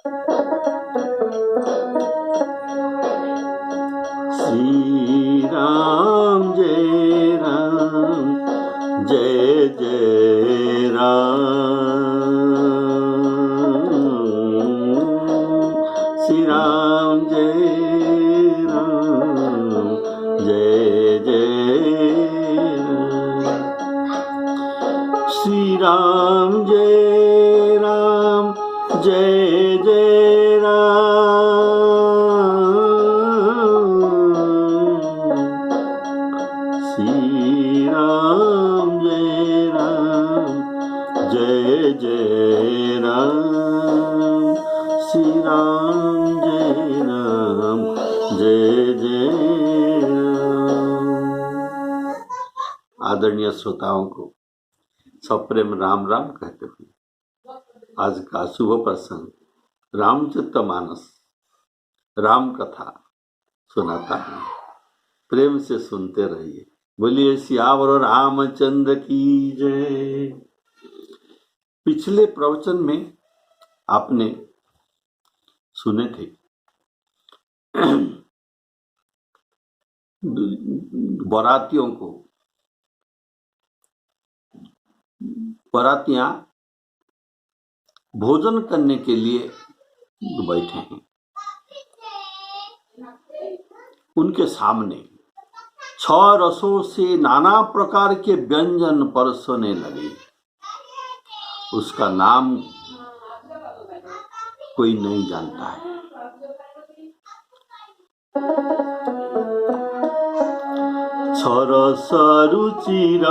श्री राम जय राम जय जय राम, श्री राम जय राम जय जय राम, श्री राम जय राम जय जय राम, श्री राम जय राम जय जय राम, श्री राम जय राम जय जय राम। आदरणीय श्रोताओं को सप्रेम राम राम कहते हुए आज का शुभ प्रसंग रामचरितमानस राम कथा सुनाता है। प्रेम से सुनते रहिए। बोलिए सियावर रामचंद्र की जय। पिछले प्रवचन में आपने सुने थे बारातियों को, बारातियां भोजन करने के लिए बैठे हैं। उनके सामने 6 रसों से नाना प्रकार के व्यंजन परोसने लगे। उसका नाम कोई नहीं जानता है। छरस रुचिर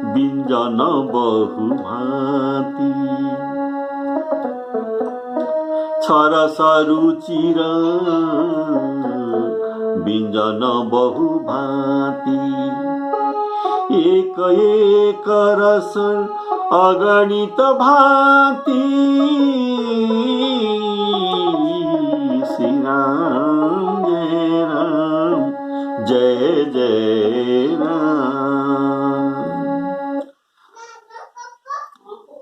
व्यंजन बहु भांति, छरस रुचिर व्यंजन बहु भांति, एक एक रस अगणित भांति, श्री राम जय राम जय जय राम।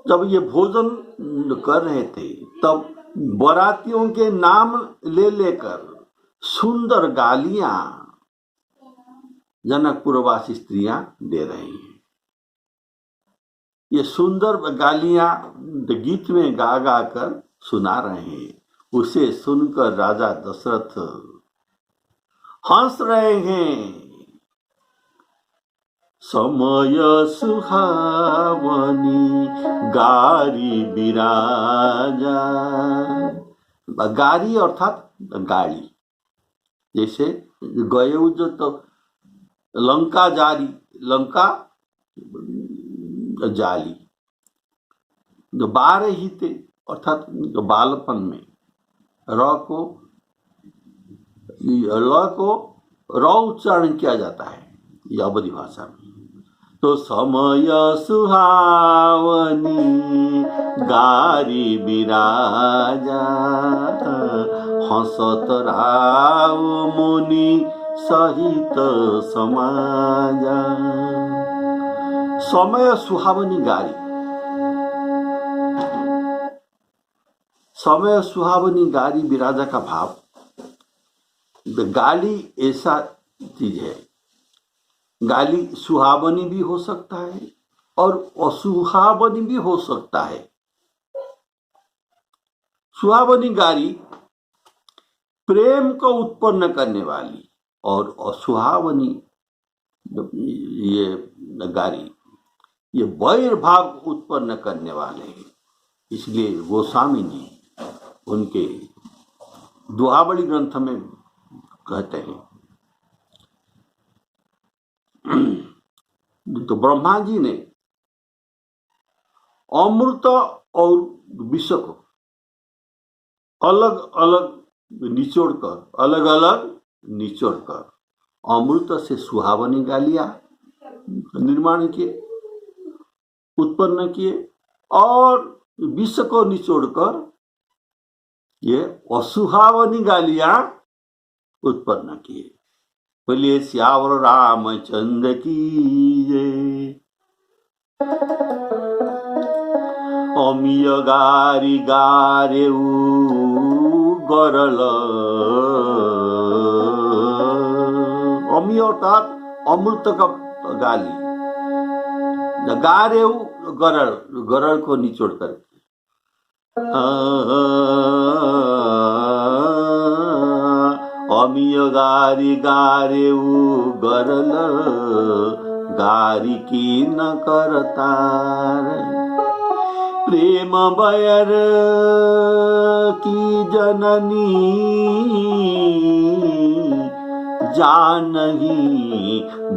जब ये भोजन कर रहे थे तब बारातियों के नाम ले लेकर सुंदर गालियां जनकपुरवासी स्त्रियां दे रही हैं। ये सुंदर गालियां गीत में गा गा कर सुना रहे हैं। उसे सुनकर राजा दशरथ हंस रहे हैं। समय सुहावनी गारी बिराजा, गारी अर्थात गाड़ी, जैसे गये जो तो लंका जारी, लंका जाली, जो बार ही थे अर्थात बालपन में ल को र उच्चारण किया जाता है यह अवधि भाषा में। तो समय सुहावनी गारी बिराजा, हंसत राव मुनि सहित समाजा। समय सुहावनी गारी, समय सुहावनी गारी बिराजा का भाव, गाली ऐसा चीज है, गाली सुहावनी भी हो सकता है और असुहावनी भी हो सकता है। सुहावनी गाली प्रेम को उत्पन्न करने वाली और असुहावनी ये गाली ये वैर भाव उत्पन्न करने वाले हैं। इसलिए गोस्वामी जी उनके दुहावली ग्रंथ में कहते हैं, तो ब्रह्मा जी ने अमृत और विष को अलग अलग निचोड़कर अमृत से सुहावनी गालियां निर्माण किए, उत्पन्न किए, और विष को निचोड़कर ये असुहावनी गालियां उत्पन्न किए। बोलिए सियावर रामचंद्र की जय। अमिय गारी गारेऊ गरल। अमिय अर्थात अमृत का गाली, गारेऊ गरल, गरल को निचोड़ कर अमिय गारी गारेऊ गरल, गारी की न करतार। प्रेम बयर की जननी जानही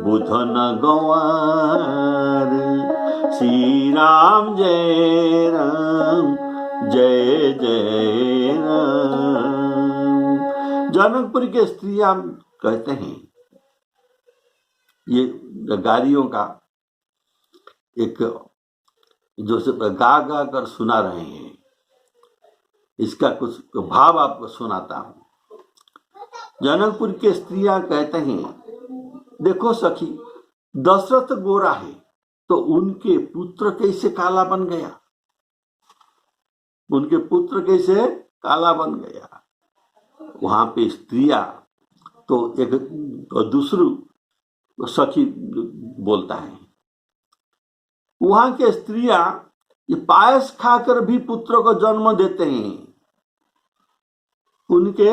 बुधन गंवार। श्री राम जय राम जय जय राम। जनकपुर के स्त्रियां कहते हैं, ये गारियों का एक जो गा गा कर सुना रहे हैं, इसका कुछ भाव आपको सुनाता हूं। जनकपुर के स्त्रियां कहते हैं, देखो सखी, दशरथ गोरा है तो उनके पुत्र कैसे काला बन गया, उनके पुत्र कैसे काला बन गया। वहां पे स्त्रियां तो एक दूसरी सखी बोलता है, वहां के स्त्रियां ये पायस खाकर भी पुत्र को जन्म देते हैं, उनके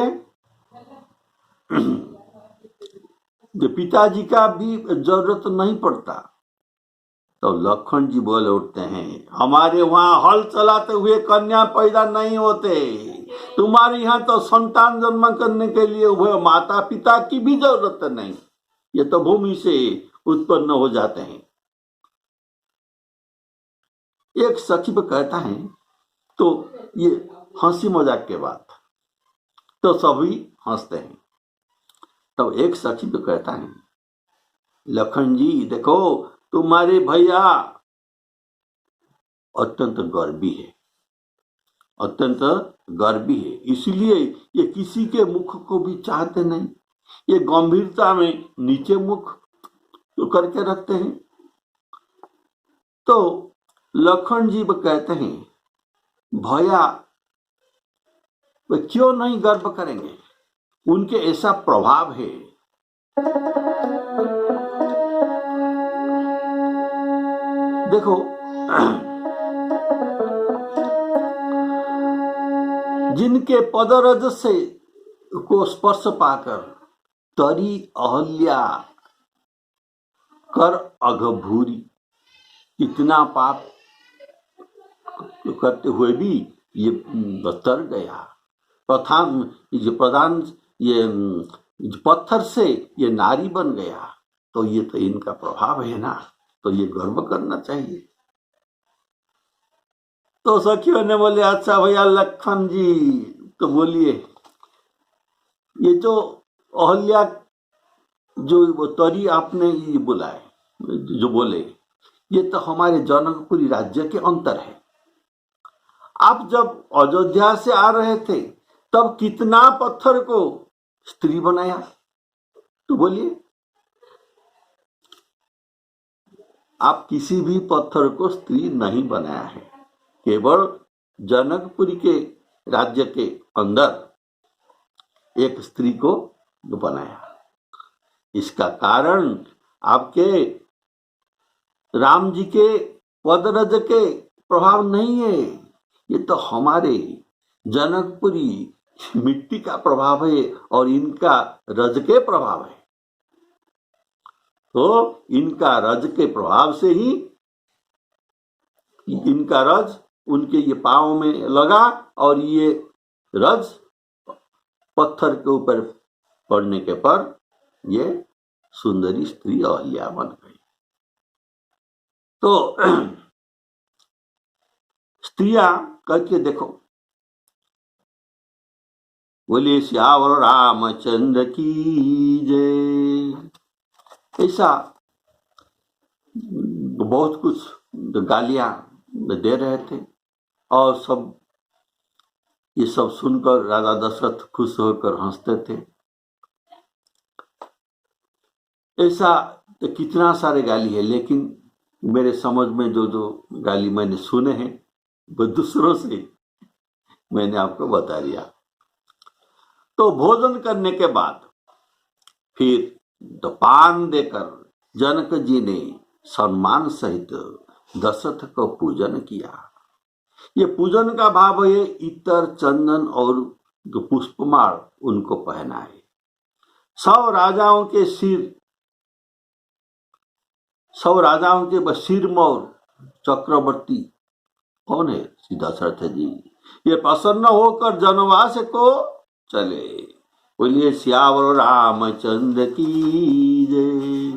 जो पिताजी का भी जरूरत नहीं पड़ता। तो लखन जी बोले उठते हैं, हमारे वहां हल चलाते हुए कन्या पैदा नहीं होते, तुम्हारे यहाँ तो संतान जन्म करने के लिए माता पिता की भी जरूरत नहीं, ये तो भूमि से उत्पन्न हो जाते हैं। एक सखी पे कहता है, तो ये हंसी मजाक के बात, तो सभी हंसते हैं। तब तो एक सखी पे कहता है, लखन जी देखो, तुम्हारे भैया अत्यंत गर्वी है, अत्यंत गर्वी है, इसलिए ये किसी के मुख को भी चाहते नहीं, ये गंभीरता में नीचे मुख तो करके रखते हैं। तो लखन जी कहते हैं, भैया वे क्यों नहीं गर्व करेंगे, उनके ऐसा प्रभाव है। देखो जिनके पदरज से को स्पर्श पाकर तरी अहल्या कर अघभूरी, इतना पाप करते हुए भी ये तर गया, प्रधान ये पत्थर से ये नारी बन गया, तो ये तो इनका प्रभाव है ना, तो ये गर्व करना चाहिए। तो सखियों ने बोले, अच्छा भैया लखन जी, तो बोलिए, ये जो अहल्या जो वो तरी आपने ये बोला है, जो बोले, ये तो हमारे जनकपुरी राज्य के अंतर है। आप जब अयोध्या से आ रहे थे तब कितना पत्थर को स्त्री बनाया, तो बोलिए, आप किसी भी पत्थर को स्त्री नहीं बनाया है, केवल जनकपुरी के राज्य के अंदर एक स्त्री को बनाया। इसका कारण आपके राम जी के पदरज के प्रभाव नहीं है, ये तो हमारे जनकपुरी मिट्टी का प्रभाव है और इनका रज के प्रभाव है। तो इनका रज के प्रभाव से ही इनका रज उनके ये पांव में लगा और ये रज पत्थर के ऊपर पड़ने के पर ये सुंदरी स्त्री अहल्या बन गई। तो स्त्रियां करके देखो, बोले श्यावर रामचंद्र की जय। ऐसा बहुत कुछ गालियां दे रहे थे और सब ये सब सुनकर राजा दशरथ खुश होकर हंसते थे। ऐसा तो कितना सारे गाली है, लेकिन मेरे समझ में जो जो गाली मैंने सुने हैं वो दूसरों से मैंने आपको बता दिया। तो भोजन करने के बाद फिर पान देकर जनक जी ने सम्मान सहित दशरथ को पूजन किया। ये पूजन का भाव है, इतर चंदन और पुष्पमाल उनको पहनाए। सब राजाओं के सिरमौर चक्रवर्ती कौन है? श्री दशरथ जी। ये प्रसन्न होकर जनवास को चले। बोलिए सियावर रामचंद्र की जय।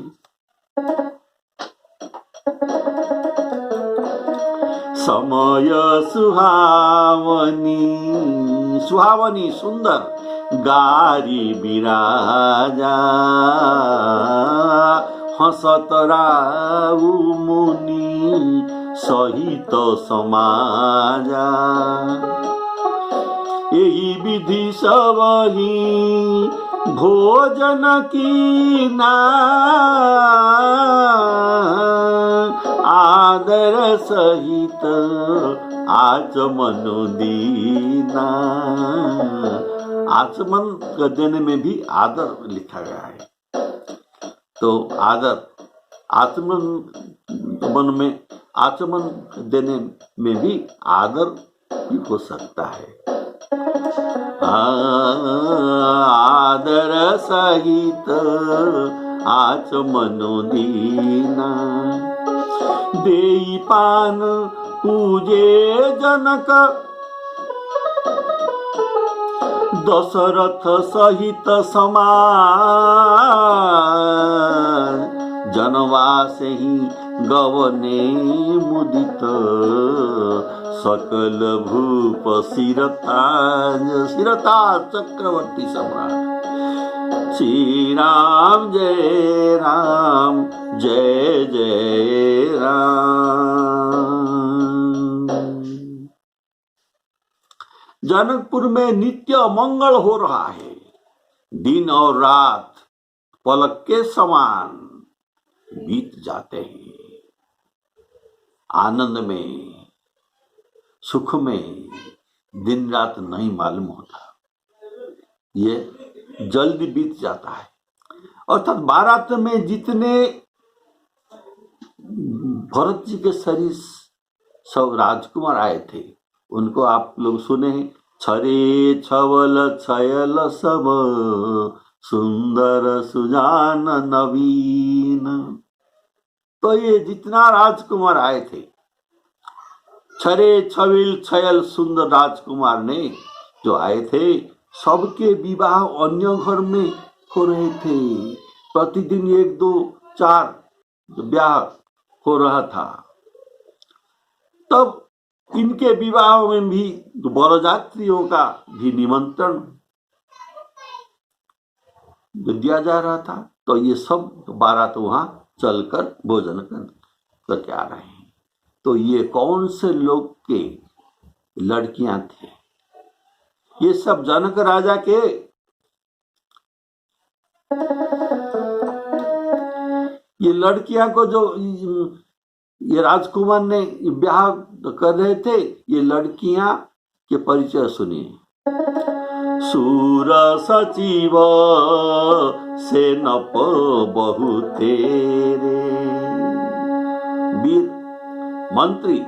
समय सुहावनी सुंदर गारी बिराजा, हसत राउ मुनि सहित समाजा। यही विधि सबही भोजन की ना, आदर सहित आचमन दीना। आचमन देने में भी आदर लिखा गया है। तो आदर आचमन देने में भी आदर भी हो सकता है। आदर सहित आचमन दीना, देई पान पूजे जनक, दशरथ सहित समान। जनवास ही गवने मुदित, सकल भूप सिरता चक्रवर्ती सम्राट। श्री राम जय राम, जय जय राम। जनकपुर में नित्य मंगल हो रहा है। दिन और रात पलक के समान बीत जाते हैं। आनंद में, सुख में दिन रात नहीं मालूम होता, ये जल्दी बीत जाता है। अर्थात बारात में जितने भरत जी के सरीस सब राजकुमार आए थे, उनको आप लोग सुने, छरे छवल छयल सब, सुंदर सुजान नवीन। तो ये जितना राजकुमार आए थे, छरे छविल छयल सुंदर राजकुमार ने जो आए थे, सबके विवाह अन्य घर में हो रहे थे। प्रतिदिन 1, 2, 4 ब्याह हो रहा था। तब इनके विवाह में भी बरयात्रियों का भी निमंत्रण दिया जा रहा था। तो ये सब बारात वहां चलकर भोजन करके आ रहे हैं। तो ये कौन से लोग के लड़कियां थे? ये सब जनक राजा के ये लड़कियां को जो ये राजकुमार ने ब्याह कर रहे थे, ये लड़कियां के परिचय सुनिए। सूर सचिव सेनप बहु तेरे, वीर मंत्री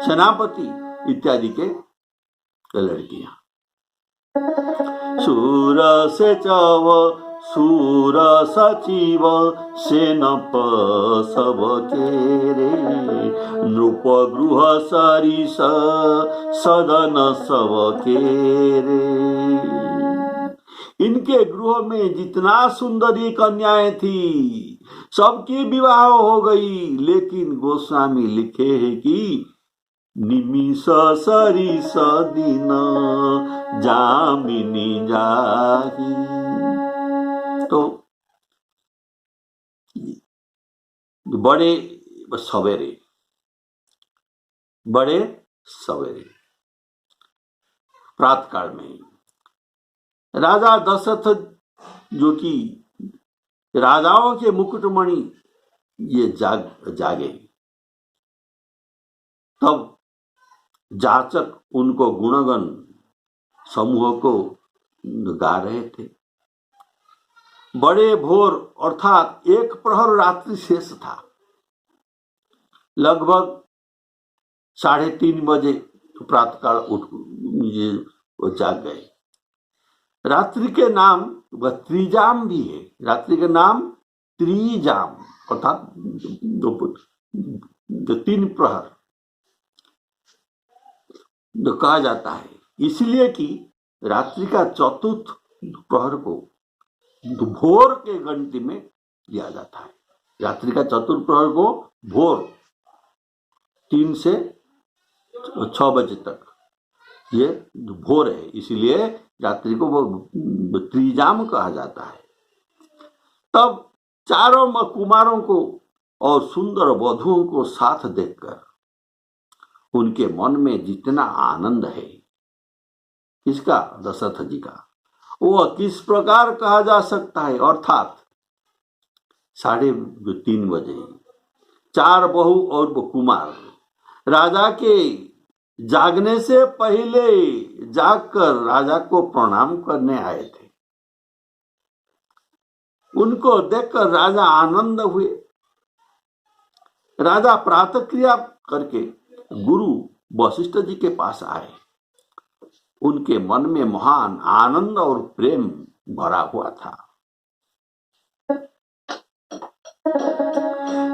सेनापति इत्यादि के लड़कियां। सूर से चव सूर सचिव सेनप सब केरे, नृप गृह सरिस सदन सब केरे। इनके गृह में जितना सुंदरी कन्याएं थी, सबकी विवाह हो गई। लेकिन गोस्वामी लिखे हैं कि निमिष सरिस दिन जामिनी जाही। तो बड़े सवेरे प्रातःकाल में राजा दशरथ, जो कि राजाओं के मुकुटमणि, ये जागे। तब जाचक उनको गुणगन समूह को गा रहे थे। बड़े भोर अर्थात 1 प्रहर रात्रि शेष था। लगभग 3:30 बजे प्रातःकाल उठ जाग गए। रात्रि के नाम वह त्रिजाम भी है। रात्रि के नाम त्रिजाम अर्थात 3 प्रहर कहा जाता है, इसलिए कि रात्रि का चतुर्थ प्रहर को भोर के घंटे में लिया जाता है। रात्रि का चतुर्थ प्रहर को भोर 3 से 6 बजे तक ये भोर है, इसलिए रात्रि को वो त्रिजाम कहा जाता है। तब चारों कुमारों को और सुंदर वधुओं को साथ देखकर उनके मन में जितना आनंद है, किसका? दशरथ जी का, वो किस प्रकार कहा जा सकता है। अर्थात 3:30 बजे 4 बहू और वो कुमार राजा के जागने से पहले जागकर राजा को प्रणाम करने आए थे। उनको देखकर राजा आनंद हुए। राजा प्रातः क्रिया करके गुरु वशिष्ठ जी के पास आए। उनके मन में महान आनंद और प्रेम भरा हुआ था।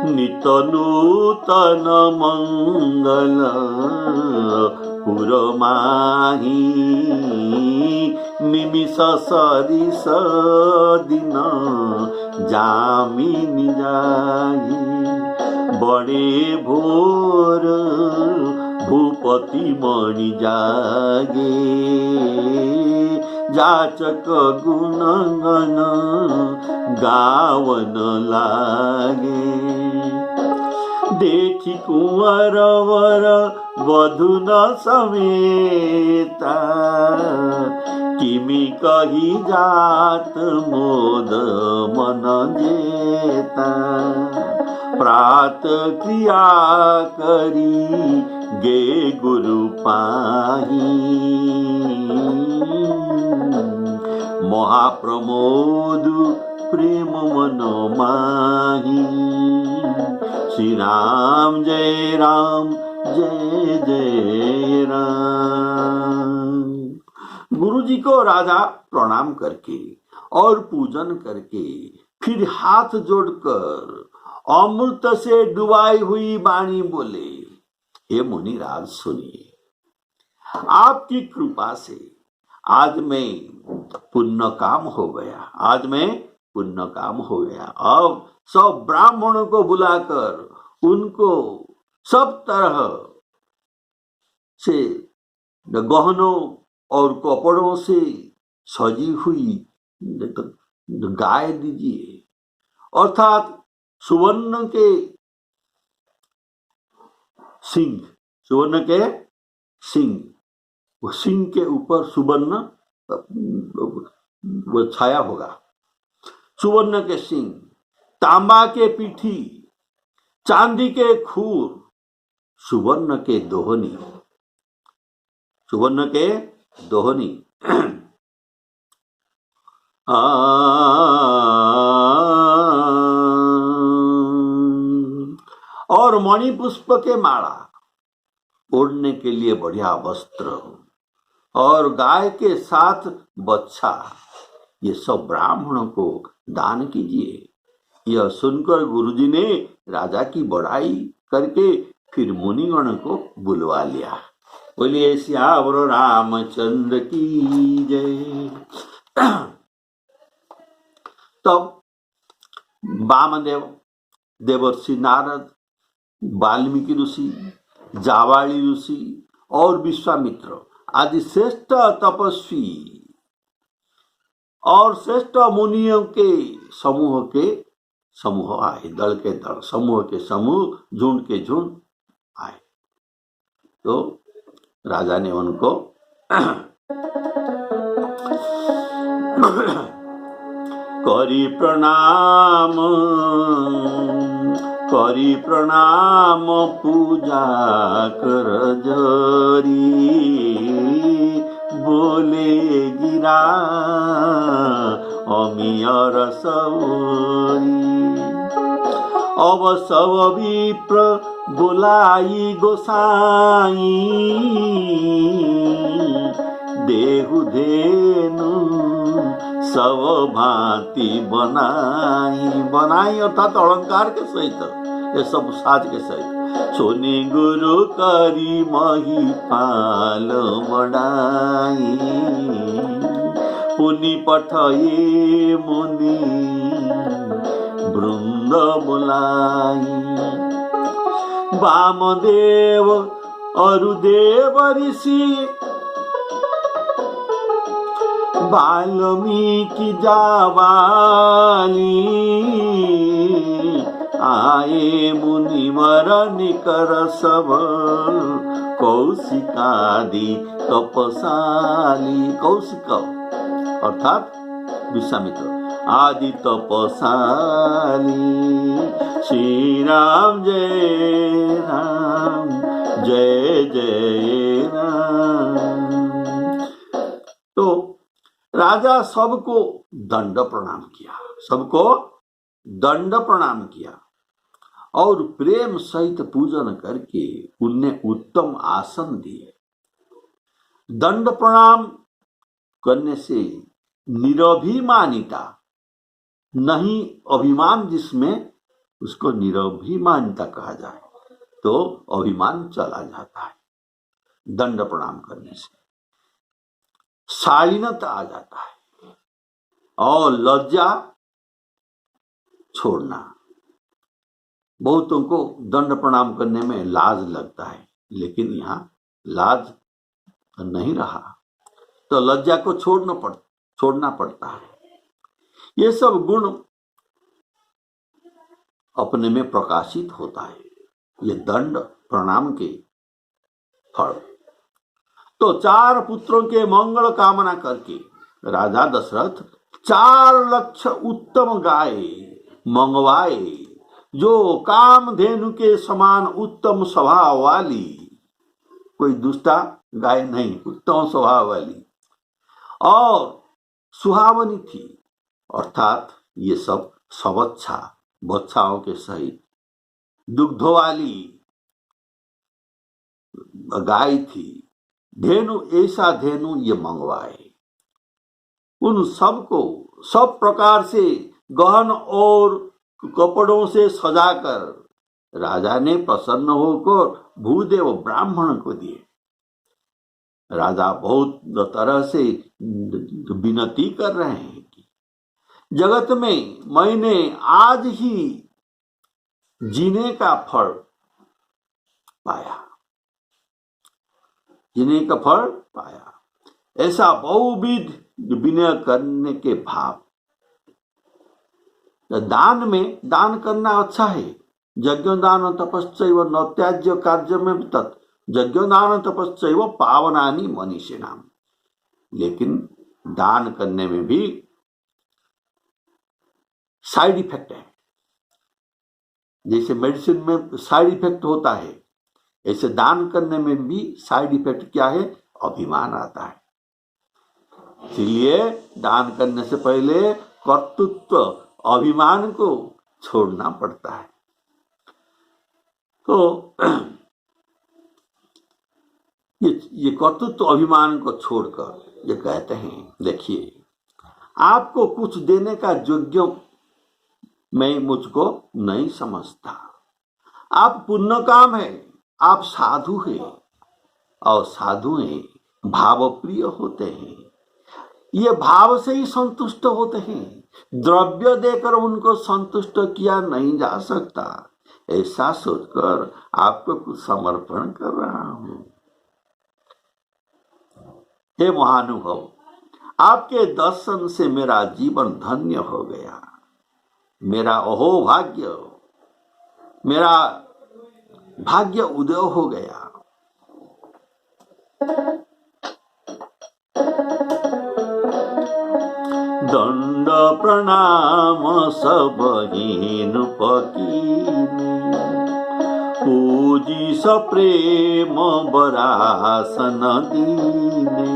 नित नूतन मंगल पुरमाही निमिष सरिस दिन जामिनी जाई। बड़े भोर भूपति मणि जागे जाचक गुणगन गावन लागे। देखी कुंवर वर वधु न समेता किमि कही जात मोद मन जेता। प्रात क्रिया करी गे गुरु पाही महाप्रमोद प्रेम मन माही। श्री राम जय राम जय जय राम। गुरु जी को राजा प्रणाम करके और पूजन करके फिर हाथ जोड़कर अमृत से डुबाई हुई वाणी बोले, हे मुनिराज सुनिए, आपकी कृपा से आज मैं पुण्य काम हो गया। आज मैं पुण्य काम हो गया। अब सब ब्राह्मणों को बुलाकर उनको सब तरह से गहनों और कपड़ों से सजी हुई गाय दीजिए। अर्थात सुवर्ण के सिंह, सुवर्ण के सिंह, वो सिंह के ऊपर सुवर्ण वो छाया होगा। सुवर्ण के सिंह, तांबा के पीठी, चांदी के खूर, सुवर्ण के दोहनी, सुवर्ण के दोहनी और मणि पुष्प के माला, ओढ़ने के लिए बढ़िया वस्त्र और गाय के साथ बच्चा, ये सब ब्राह्मणों को दान कीजिए। यह सुनकर गुरुजी ने राजा की बड़ाई करके फिर मुनिगण को बुलवा लिया। बोलिए सियावर रामचंद्र की जय। तब वामदेव, देवर्षि नारद, वाल्मीकि ऋषि, जावाली ऋषि और विश्वामित्र आदि श्रेष्ठ तपस्वी और श्रेष्ठ मुनियों के समूह आए। दल के दल, समूह के समूह, झुंड के झुंड आए। तो राजा ने उनको करी प्रणाम करी प्रणाम पूजा कर जरी, बोले गिरा अमियर सौरी। अब सब विप्र बोलाई गोसाई, देहु धेनु सब भांति बनाई अर्थात अलंकार के सहित, ये सब साज के सहित। सोनी गुरु करी महिपाल बड़ाई, पुनि पठये मुनि वृंद बोलाई। वामदेव अरुदेव ऋषि, वाल्मीकि जावाली, आए मुनिवर निकर सब, कौशिकादि तपसाली। कौशिक अर्थात विश्वामित्र आदि तपसाली। श्री राम जय राम, जय जय राम। तो राजा सबको दंड प्रणाम किया, सबको दंड प्रणाम किया और प्रेम सहित पूजन करके उन्हें उत्तम आसन दिए। दंड प्रणाम करने से निरभिमानिता, नहीं अभिमान जिसमें, उसको निरभिमानिता कहा जाए तो अभिमान चला जाता है। दंड प्रणाम करने से शालीनता आ जाता है और लज्जा छोड़ना। बहुतों को दंड प्रणाम करने में लाज लगता है, लेकिन यहाँ लाज नहीं रहा तो लज्जा को छोड़ना पड़ता है। ये सब गुण अपने में प्रकाशित होता है, ये दंड प्रणाम के फल। तो 4 पुत्रों के मंगल कामना करके राजा दशरथ 4 लक्ष उत्तम गाय मंगवाए, जो कामधेनु के समान उत्तम स्वभाव वाली, कोई दुष्टा गाय नहीं, उत्तम स्वभाव वाली और सुहावनी थी। अर्थात ये सब सवच्छा, बच्चाओं के सहित दुग्ध वाली गाय थी। धेनु, ऐसा धेनु ये मंगवाए। उन सबको सब प्रकार से गहन और कपड़ों से सजाकर राजा ने प्रसन्न होकर भूदेव ब्राह्मण को दिए। राजा बहुत तरह से विनती कर रहे हैं कि जगत में मैंने आज ही जीने का फल पाया, जीने का फल पाया। ऐसा बहुविध विनय करने के भाव। दान में दान करना अच्छा है। यज्ञ दान तपस्यैव न त्याज्य कार्य में तत्, यज्ञ दान तपस्यैव पावनानि मनीषिणाम। लेकिन दान करने में भी साइड इफेक्ट है। जैसे मेडिसिन में साइड इफेक्ट होता है, ऐसे दान करने में भी साइड इफेक्ट क्या है? अभिमान आता है। इसलिए दान करने से पहले कर्तृत्व अभिमान को छोड़ना पड़ता है। तो ये कर्तृत्व अभिमान को छोड़कर ये कहते हैं, देखिए आपको कुछ देने का योग्य मैं मुझको नहीं समझता। आप पुण्य काम है, आप साधु हैं और साधु हैं भाव प्रिय होते हैं। ये भाव से ही संतुष्ट होते हैं। द्रव्य देकर उनको संतुष्ट किया नहीं जा सकता। ऐसा सोचकर आपको कुछ समर्पण कर रहा हूं। हे महानुभव, आपके दर्शन से मेरा जीवन धन्य हो गया। मेरा अहोभाग्य, मेरा भाग्य उदय हो गया। दण्ड प्रणाम सब हिनु पकिने पूजी सप्रेम बरासन दिने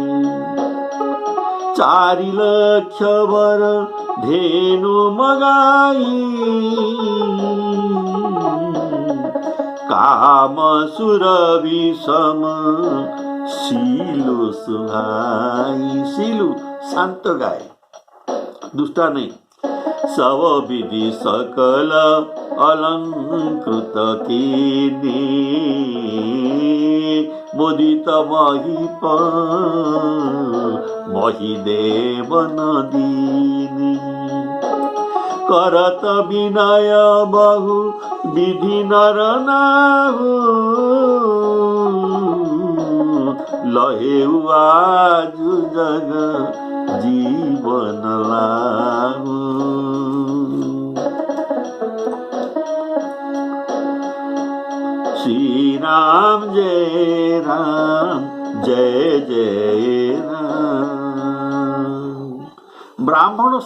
4 लक्ष वर धेनु मगाई काम सुरभि सम सीलु सुहाई। सीलु शांत गाय, दुष्टा नहीं। सब विधि सकल अलंकृत कीने मुदित महीप महीदेव नदीनी करत विनय बहु विधि नर नाहु लहेउ आज जग जीवन लागु। श्री राम जय राम जय जय राम। ब्राह्मणों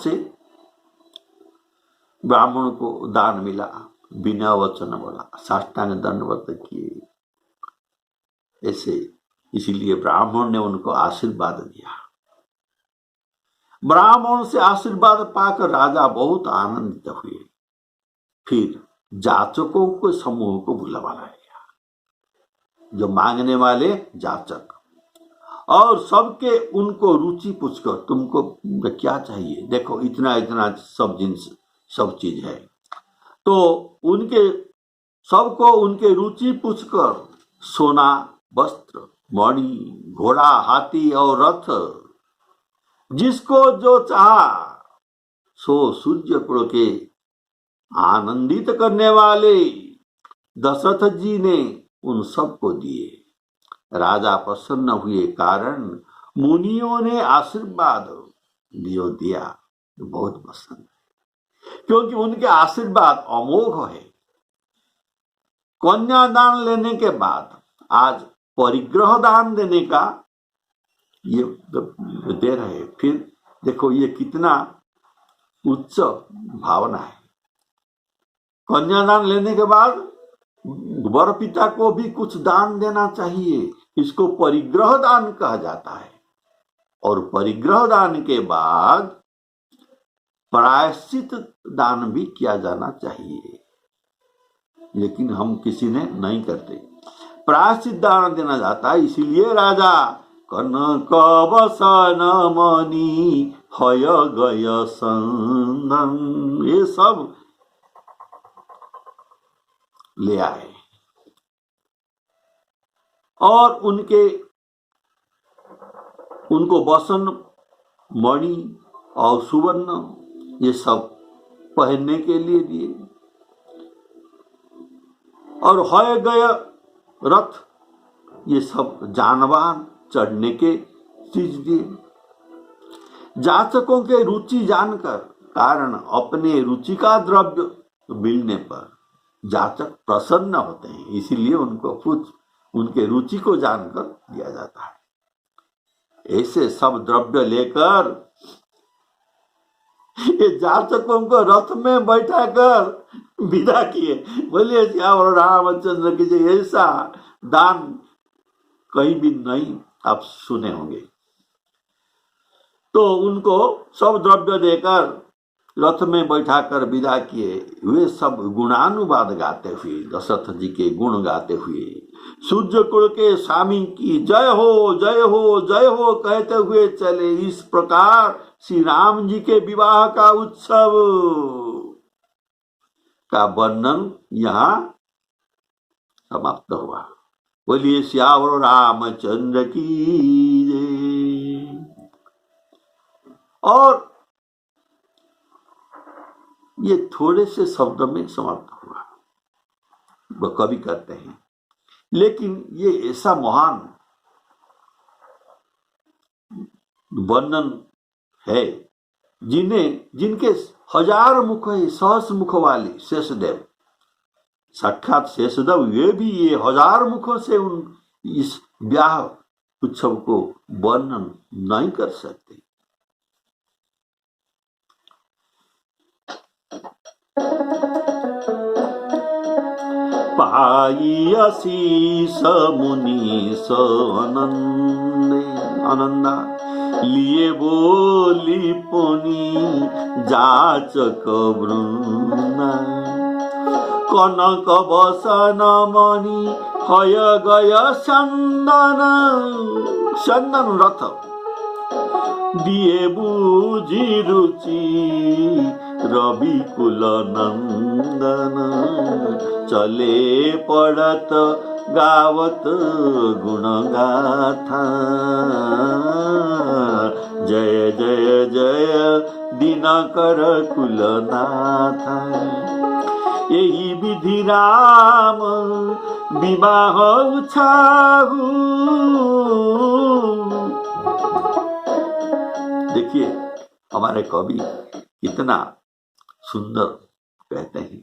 को दान मिला, बिना वचन बोला, साष्टांग दंडवत किए ऐसे। इसीलिए ब्राह्मण ने उनको आशीर्वाद दिया। ब्राह्मण से आशीर्वाद पाकर राजा बहुत आनंदित हुए। फिर जाचकों के समूह को बुलवाया गया, जो मांगने वाले जाचक, और सबके उनको रुचि पूछकर तुमको क्या चाहिए, देखो इतना इतना सब जिन्स सब चीज है। तो उनके सबको उनके रुचि पूछकर सोना, वस्त्र, मणि, घोड़ा, हाथी और रथ, जिसको जो चाहा सो सूर्य कुल के आनंदित करने वाले दशरथ जी ने उन सबको दिए। राजा प्रसन्न हुए, कारण मुनियों ने आशीर्वाद दिया। बहुत पसंद है, क्योंकि उनके आशीर्वाद अमोघ है। कन्यादान लेने के बाद आज परिग्रह दान देने का ये दे रहे। फिर देखो ये कितना उच्च भावना है। कन्यादान लेने के बाद वर पिता को भी कुछ दान देना चाहिए, इसको परिग्रह दान कहा जाता है। और परिग्रह दान के बाद प्रायश्चित दान भी किया जाना चाहिए, लेकिन हम किसी ने नहीं करते। प्रायश्चित दान देना जाता है। इसीलिए राजा कनक बसन मणि हय गय संदन ये सब ले आए, और उनको बसन, मणि और सुवर्ण ये सब पहनने के लिए दिए, और हय गय रथ ये सब जानवान चढ़ने के चीज दिए। जाचकों के रुचि जानकर, कारण अपने रुचि का द्रव्य मिलने पर जाचक प्रसन्न होते हैं, इसीलिए उनको कुछ उनके रुचि को जानकर दिया जाता है। ऐसे सब द्रव्य लेकर ये जाचकों को रथ में बैठाकर विदा किए। बोलिए श्याम रामचंद्र की जय। ऐसा दान कहीं भी नहीं आप सुने होंगे। तो उनको सब द्रव्य देकर रथ में बैठाकर विदा किए। वे सब गुणानुवाद गाते हुए, दशरथ जी के गुण गाते हुए, सूर्य कुल के स्वामी की जय हो जय हो जय हो कहते हुए चले। इस प्रकार श्री राम जी के विवाह का उत्सव का वर्णन यहाँ समाप्त हुआ। बोलिए श्यावर रामचंद्र की जय। और ये थोड़े से शब्द में समाप्त हुआ, वो कवि कहते हैं, लेकिन ये ऐसा महान वर्णन है जिनके 1000 मुख है, सहस मुख वाले शेषदेव, साक्षात शेषदेव, ये 1000 मुखों से इस ब्याह उत्सव को वर्णन नहीं कर सकते। पाई आशीष मुनीष आनंदा लिए बोली पुनि जाचक वृंदा कनक बसन मणि हय गय चंदन चंदन रथ दिए बुझी रुचि रवि कुल नंदन चले पड़त गावत गुण गाथा जय जय जय दिनकर कुलनाथ यही विधि राम विवाह उछाहू। देखिए हमारे कवि कितना सुंदर कहते हैं।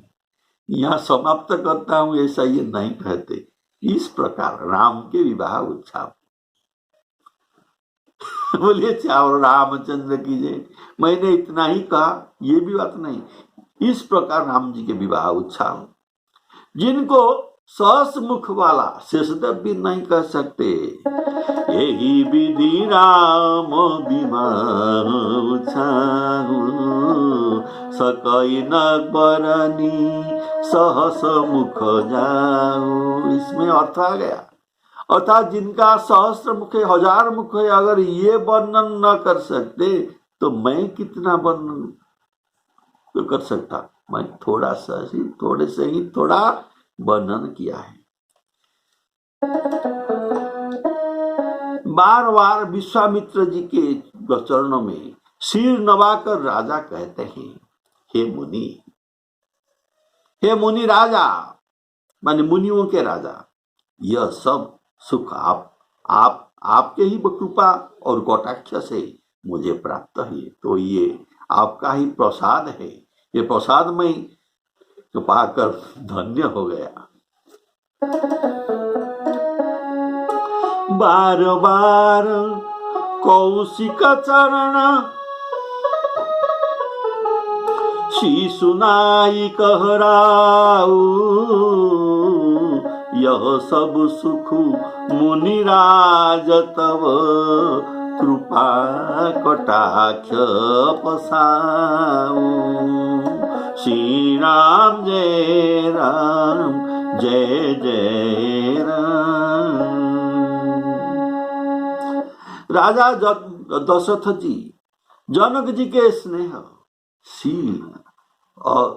यहाँ समाप्त करता हूं, ऐसा ये नहीं कहते। इस प्रकार राम के विवाह उत्सव बोलिए चावल रामचंद्र की जय। मैंने इतना ही कहा, ये भी बात नहीं। इस प्रकार राम जी के विवाह उत्सव जिनको सहस मुख वाला शेषदेव भी नहीं कह सकते। यही विधि राम विवाह उत्सव सकई न बरनी सहस मुख जाओ। इसमें अर्थ आ गया, अर्थात जिनका सहस्र मुख है, हजार मुख है, अगर ये वर्णन न कर सकते तो मैं कितना वर्णन तो कर सकता। मैं थोड़ा सा ही, थोड़े से ही थोड़ा वर्णन किया है। बार बार विश्वामित्र जी के चरणों में सिर नवाकर राजा कहते हैं, हे मुनि राजा, माने मुनियों के राजा, यह सब सुख आपके ही कृपा और कटाक्ष से मुझे प्राप्त है। तो ये आपका ही प्रसाद है। ये प्रसाद मैं तो पाकर धन्य हो गया। बार बार कौशिक चरण शिशुनाई कहराऊ, यह सब सुख मुनिराज तब कृपा कटाक्ष पसाऊ। श्री राम जय राम जय जय राम। राजा दशरथ जी जनक जी के स्नेह, शील और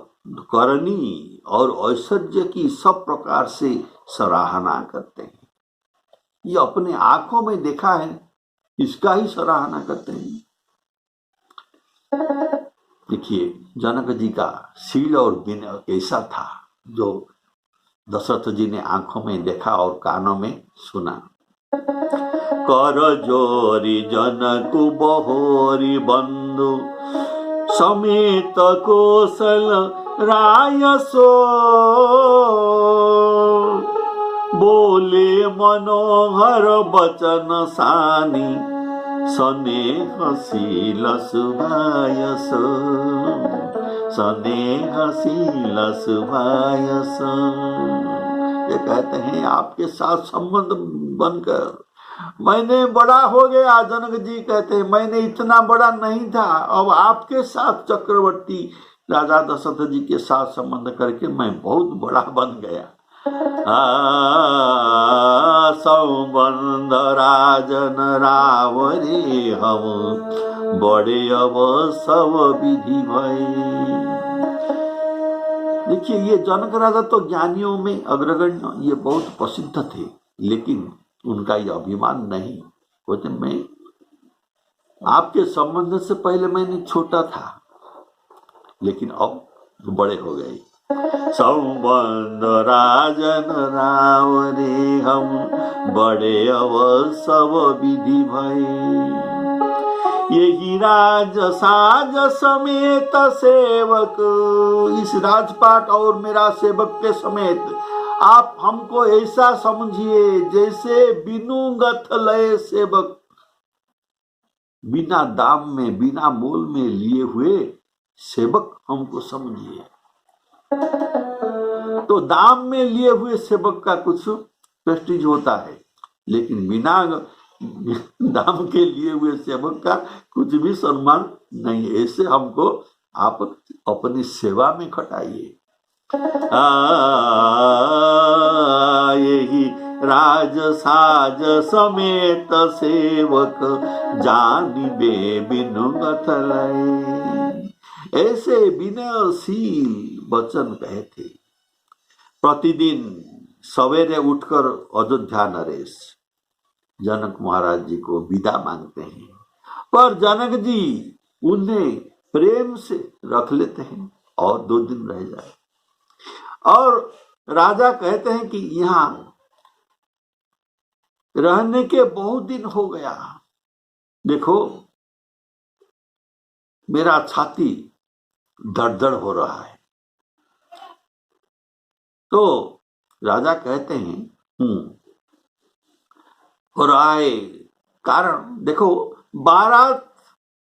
करनी और ऐश्वर्य की सब प्रकार से सराहना करते हैं। ये अपने आंखों में देखा है, इसका ही सराहना करते हैं। देखिए जनक जी का शील और विनय ऐसा था जो दशरथ जी ने आंखों में देखा और कानों में सुना। कर जोरी जनक बहोरी बंधु समेत कौशल राय सो, बोले मनोहर बचन सानी स्नेहशील सुभायस, स्नेहशील सुभायस। ये कहते हैं आपके साथ संबंध बनकर मैंने बड़ा हो गया। जनक जी कहते हैं मैंने इतना बड़ा नहीं था, अब आपके साथ चक्रवर्ती राजा दशरथ जी के साथ संबंध करके मैं बहुत बड़ा बन गया। संबंध राजन रावरे हम बड़े अब सब विधि भई। देखिए ये जनक राजा तो ज्ञानियों में अग्रगण्य, ये बहुत प्रसिद्ध थे, लेकिन उनका ये अभिमान नहीं। कहते मैं आपके संबंध से पहले मैंने छोटा था, लेकिन अब बड़े हो गए। संबंध राजन रावरे हम बड़े अब सब विधि भई। यही राज साज समेत सेवक, इस राजपाट और मेरा सेवक के समेत आप हमको ऐसा समझिए जैसे बिनु गथ लय सेवक, बिना दाम में बिना मोल में लिए हुए सेवक हमको समझिए। तो दाम में लिए हुए सेवक का कुछ प्रेस्टीज होता है, लेकिन बिना दाम के लिए हुए सेवक का कुछ भी सम्मान नहीं है। ऐसे हमको आप अपनी सेवा में खटाइए। यही राज साज समेत सेवक जानिबे बिनु गथलय। ऐसे विनयशील वचन कहे थे। प्रतिदिन सवेरे उठकर अयोध्या नरेश जनक महाराज जी को विदा मांगते हैं, पर जनक जी उन्हें प्रेम से रख लेते हैं और 2 दिन रह जाए। और राजा कहते हैं कि यहाँ रहने के बहुत दिन हो गया, देखो मेरा छाती धड़धड़ हो रहा है। तो राजा कहते हैं हो रहा है, कारण देखो बारात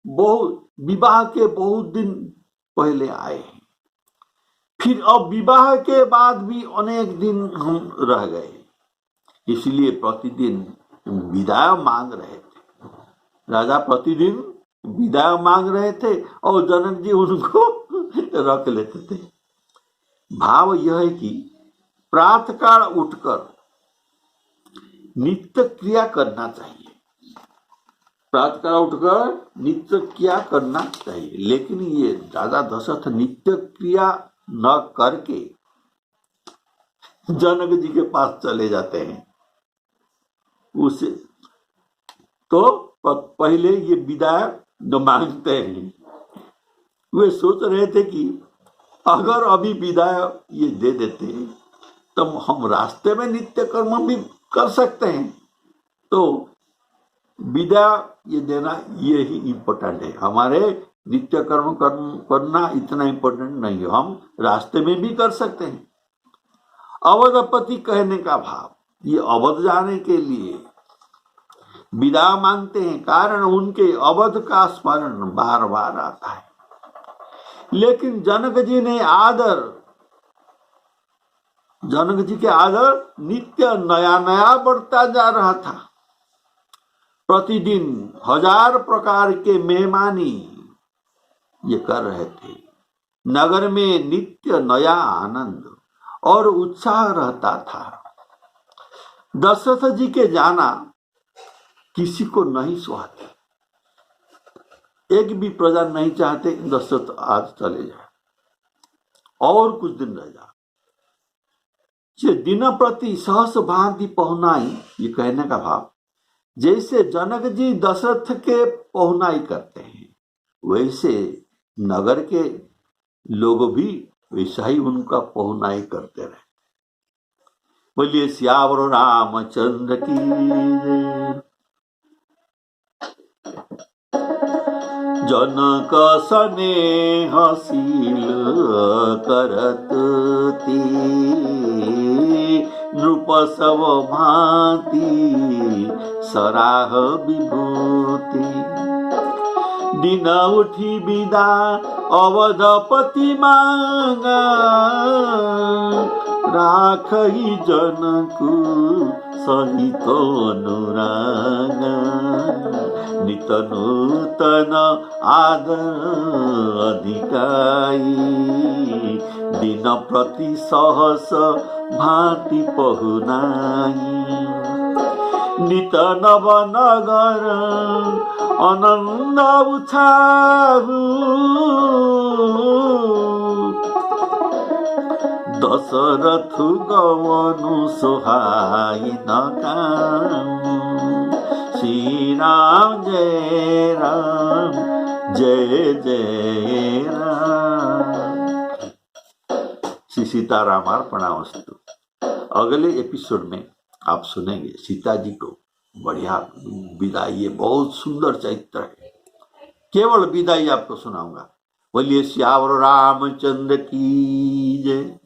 बहुत विवाह के बहुत दिन पहले आए हैं, फिर अब विवाह के बाद भी अनेक दिन हम रह गए, इसलिए प्रतिदिन विदाई मांग रहे थे। राजा प्रतिदिन विदाई मांग रहे थे और जनक जी उनको रख लेते थे। भाव यह है कि प्रातःकाल उठकर नित्य क्रिया करना चाहिए, प्रातःकाल उठकर नित्य क्रिया करना चाहिए। लेकिन ये राजा दशरथ नित्य क्रिया न करके जनक जी के पास चले जाते हैं। उसे तो पहले ये विदाई मांगते हैं। वे सोच रहे थे कि अगर अभी विदाई ये दे देते तो हम रास्ते में नित्य कर्म भी कर सकते हैं। तो विदाई ये देना ये ही इम्पोर्टेंट है, हमारे नित्य कर्म करना इतना इम्पोर्टेंट नहीं है, हम रास्ते में भी कर सकते हैं। अवधपति कहने का भाव, ये अवध जाने के लिए विदा मांगते हैं, कारण उनके अवध का स्मरण बार बार आता है। लेकिन जनक जी ने जनक जी के आदर नित्य नया नया बढ़ता जा रहा था। प्रतिदिन 1000 प्रकार के मेहमानी ये कर रहे थे। नगर में नित्य नया आनंद और उत्साह रहता था। दशरथ जी के जाना किसी को नहीं सुहाते, एक भी प्रजा नहीं चाहते दशरथ आज चले जाए और कुछ दिन रह जाए। दिन प्रति सहस भांति पहुनाई, ये कहने का भाव, जैसे जनक जी दशरथ के पहुनाई करते हैं वैसे नगर के लोग भी वैसा ही उनका पहुनाई करते रहे। बोलिए सियावर रामचंद्र की जय। जनक स्नेहशील करत ती नृप सब भांति सराह विभूति। दिन उठी विदा अवधपति मांगा राखई जनकु सहित अनुरागा। नित नूतन आदर अधिकाई दिन प्रति सहस भांति पहुनाई। नित नव नगर आनंद उत्साहु दशरथ गवनु सोहाई न कामु। श्री राम जय राम जय जय राम। श्री सीतारामार्पणामस्तु। अगले एपिसोड में आप सुनेंगे सीता जी को बढ़िया विदाई, बहुत सुंदर चरित्र है, केवल विदाई आपको सुनाऊंगा। बोलिए सियावर रामचंद्र की जय।